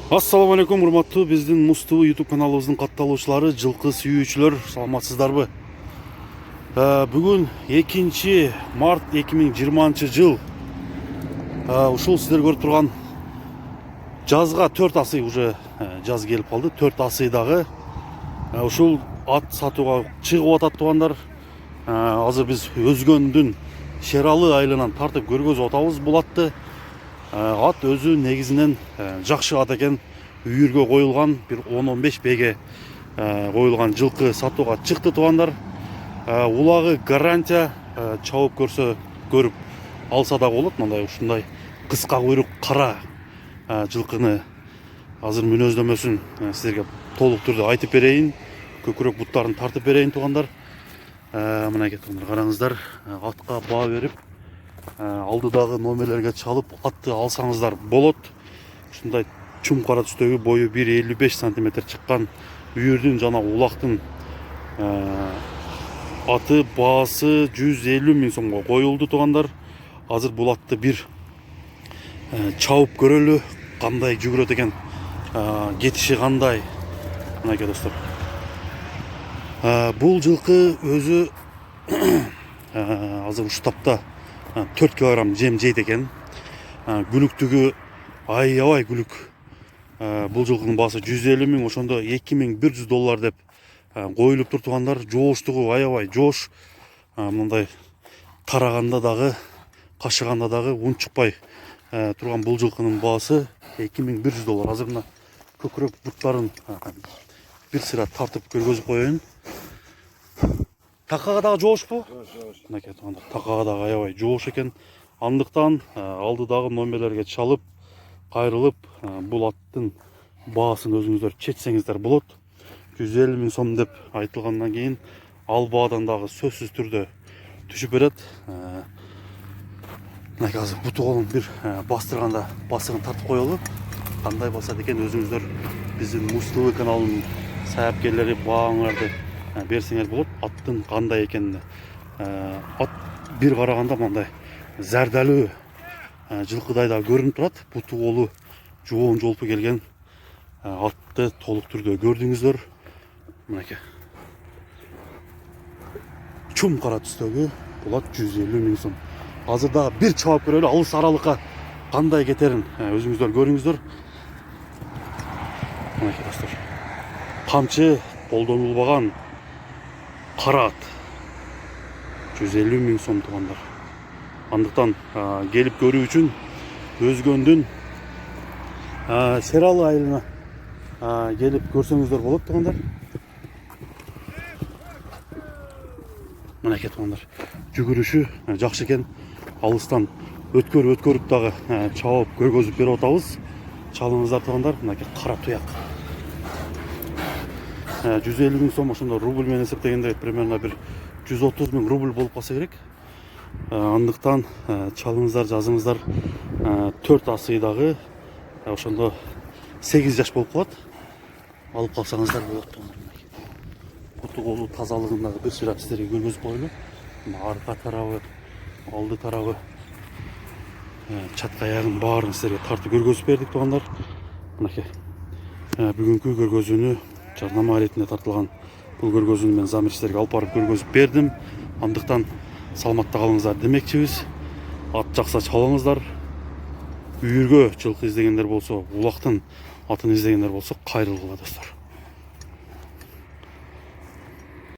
Ассаламу алейкум, урматтуу биздин Муз ТВ YouTube каналыбыздын катталуучулары, жылкы сүйүүчүлөр, саламатсыздарбы? Бүгүн 2 март 2020 жыл. Ушул сиздер көрүп турган жазга 4 асый уже жаз келип калды. 4 асыйдагы ушул ат сатууга чыгып атат туугандар. Азыр биз Өзгөндүн Шералы айылынан тартып көргөзүп атабыз бул атты. Ат өзү негизинен жакшы ат экен. Үйүргө коюлган, бир 10-15 беге коюлган жылкы сатууга чыкты туугандар. Улагы гарантия, чабып көрсө көрүп алса да болот. Мындай ушундай кыска куйрук кара жылкыны азыр мүнөздөмөсүн силерге толук түрдө айтып берейин. Көкүрөк буттарын тартып берейин туугандар. Мынакей туугандар, караңыздар, атка баа берип алдыдагы номерлерге чалып атты алсаңыздар болот. Ушундай чум кара түстөгү, бою 1,55 см чыккан үйүрдүн жана улактын аты баасы 150 000 сомго коюлду туугандар. Азыр бул атты бир чабып көрөлү, кандай жүгүрөт экен, кетиши кандай. Мынакей достор, бул жылкы өзү азыр уштапта 4 килограмм жем жейт экен. Күлүктүгү аябай күлүк. Бул жылкынын баасы 150 000, ошондо $2100 деп коюлуп тур туугандар. Жооштугу аябай жоош. Мындай тараганда дагы, кашыганда дагы ун чыкпай турган бул жылкынын баасы $2100. Азыр мына көкүрөк буттарын бир сыра тартып көргөзүп коеюн. Такага дагы жоошпу? Мынакей туугандар, такага дагы аябай жоош экен. Андыктан алдыдагы номерлерге чалып, кайрылып, бул аттын баасын өзүңүздөр чечсеңиздер болот. 150 000 сом деп айтылгандан кийин ал баадан дагы сөзсүз түрдө түшүп берет. Мынакей азыр буту колун бир бастырганда басыгын тартып коелу. Кандай басат экен өзүңүздөр биздин Муз ТВ каналынын саяпкерлери бааңарды берсеңер болот. Аттын кандай экенине. Ат бир караганда мындай зардалуу жылкыдай да көрүнүп турат. Буту колу жоон жолпу келген атты толук түрдө көрдүңүздөр. Мынакей чум кара түстөгү бул ат 150 000 сом. Азыр дагы бир чабып көрөлү, алыс аралыкка кандай кетерин өзүңүздөр көрүңүздөр. Мынакей достор, камчы колдонулбаган кара ат 150 000 сом туугандар. Андыктан келип көрүү үчүн Өзгөндүн Шералы айылына келип көрсөңүздөр болот туугандар. Мынакей туугандар, жүгүрүшү жакшы экен. Алыстан өткөрүп дагы чабып көргөзүп берип атабыз. Чалыңыздар туугандар. Мынакей кара туяк 150 000 сом, ошондо рубль менен эсептегенде примерно бир 130 000 рубль болуп калса керек. Андыктан чалыңыздар, жазыңыздар. 4 асыйдагы ошондо 8 жаш болуп калат. Алып калсаңыздар болот. Буту колу тазалыгын дагы бир сыйра сиздерге көргөзүп коелу. Арка тарабы, алды тарабы, чатка аягын баарын сиздерге тартып көргөзүп бердик туугандар. Мынакей бүгүнкү көргөзүүнү жарнама иретинде тартылган бул көргөзүүнү мен замир сиздерге алып барып көргөзүп бердим. Андыктан саламатта калыңыздар демекчибиз. Ат жакса чалыңыздар. Үйүргө жылкы издегендер болсо, улактын атын издегендер болсо кайрылгыла достор.